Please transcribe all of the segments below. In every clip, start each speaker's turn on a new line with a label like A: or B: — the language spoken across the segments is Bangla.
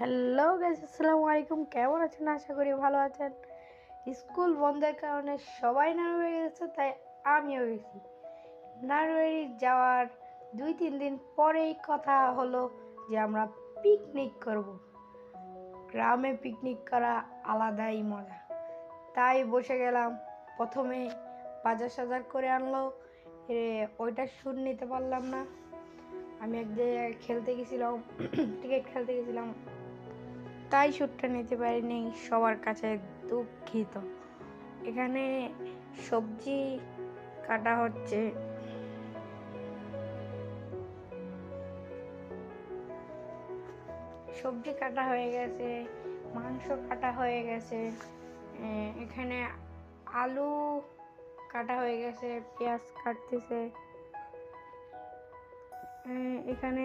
A: হ্যালো গাইস, আসসালামু আলাইকুম। কেমন আছেন? আশা করি ভালো আছেন। স্কুল বন্ধের কারণে সবাই নানুবাড়ি গেছে, তাই আমিও গেছি। নানুবাড়ি যাওয়ার 2-3 দিন পরেই কথা হলো যে আমরা পিকনিক করব। গ্রামে পিকনিক করা আলাদাই মজা। তাই বসে গেলাম। প্রথমে বাজার সাজার করে আনলো, ওইটা শুট নিতে পারলাম না। আমি এক জায়গায় খেলতে গেছিলাম, ক্রিকেট খেলতে গেছিলাম, তাই শ্যুটটা নিতে পারিনি। সবার কাছে দুঃখিত। এখানে সবজি কাটা হচ্ছে। সবজি কাটা হয়ে গেছে, মাংস কাটা হয়ে গেছে, এখানে আলু কাটা হয়ে গেছে, পেঁয়াজ কাটতেছে, এখানে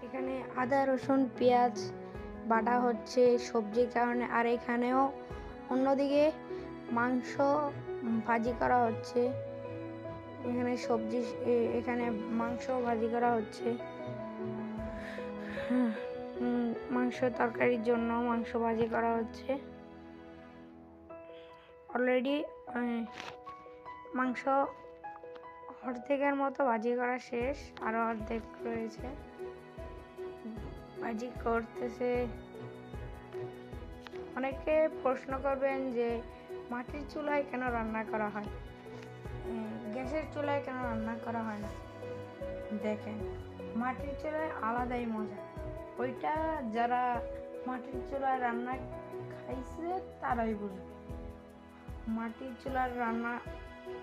A: এখানে আদা রসুন পেঁয়াজ বাটা হচ্ছে সবজির কারণে। আর এখানেও অন্যদিকে মাংস ভাজি করা হচ্ছে। এখানে মাংস ভাজি করা হচ্ছে। মাংস তরকারির জন্য মাংস ভাজি করা হচ্ছে। অলরেডি মাংস অর্ধেকের মতো ভাজি করা শেষ, আরো অর্ধেক রয়েছে, ভাজি করতেছে। অনেকে প্রশ্ন করবেন যে মাটির চুলায় কেন রান্না করা হয়, গ্যাসের চুলায় কেন রান্না করা হয় না? দেখেন, মাটির চুলায় আলাদাই মজা। ওইটা যারা মাটির চুলায় রান্না খাইছে তারাই বুঝবে মাটির চুলার রান্না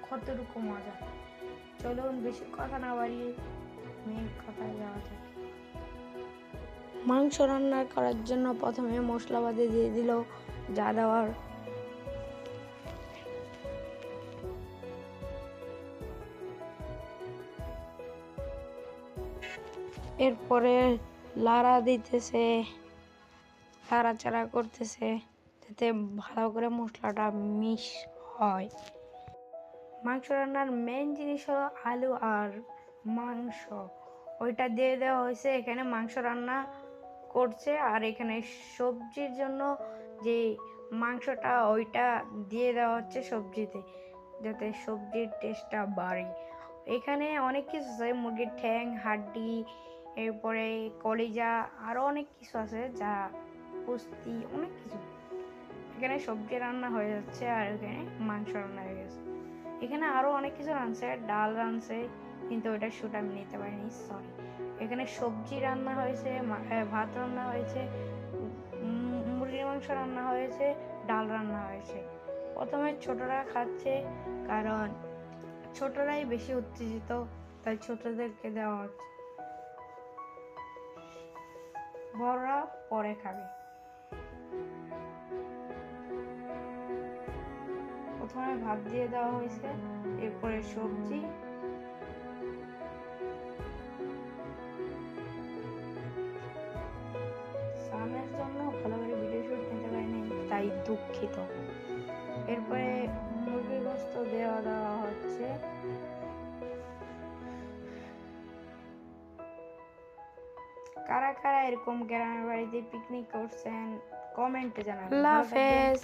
A: কতটুকু মজা। চলুন বেশি কথা না বাড়িয়ে মেন কথায় যাওয়া যাক। মাংস রান্না করার জন্য প্রথমে মশলাপাতি দিয়ে দিল যা দেওয়ার। এরপরে লাড়া দিতেছে, লাড়াচাড়া করতেছে যাতে ভালো করে মশলাটা মিশ হয়। মাংস রান্নার মেন জিনিস হলো আলু আর মাংস, ওইটা দিয়ে দেওয়া হয়েছে। এখানে মাংস রান্না করছে আর এখানে সবজির জন্য যে মাংসটা ওইটা দিয়ে দেওয়া হচ্ছে সবজিতে, যাতে সবজির টেস্টটা বাড়ে। এখানে অনেক কিছু আছে, মুরগির ঠ্যাং, হাড্ডি, এরপরে কলিজা, আরও অনেক কিছু আছে, যা পুস্তি, অনেক কিছু। এখানে সবজি রান্না হয়ে যাচ্ছে আর এখানে মাংস রান্না হয়ে গেছে। এখানে আরও অনেক কিছু রাঁধছে, ডাল রাঁধছে, কিন্তু ওইটা শুট আমি নিতে পারিনি, সরি। এখানে সবজি রান্না হয়েছে, ভাত রান্না হয়েছে, মুরগির মাংস রান্না হয়েছে, ডাল রান্না হয়েছে। প্রথমে ছোটরা খাচ্ছে, কারণ ছোটরাই বেশি উত্তেজিত, তাই ছোটদেরকে দেওয়া হচ্ছে, বড়রা পরে খাবে। প্রথমে ভাত দিয়ে দেওয়া হয়েছে, এরপরে সবজি, সানের জন্য ভালো করে ভিডিও শুট নিতে পারিনি, তাই দুঃখিত। এরপরে মুরগির গোস্ত দেওয়া হচ্ছে। কারা কারা এরকম গ্রামের বাড়িতে পিকনিক করছেন কমেন্টে জানাবেন। আল্লাহ হাফেজ।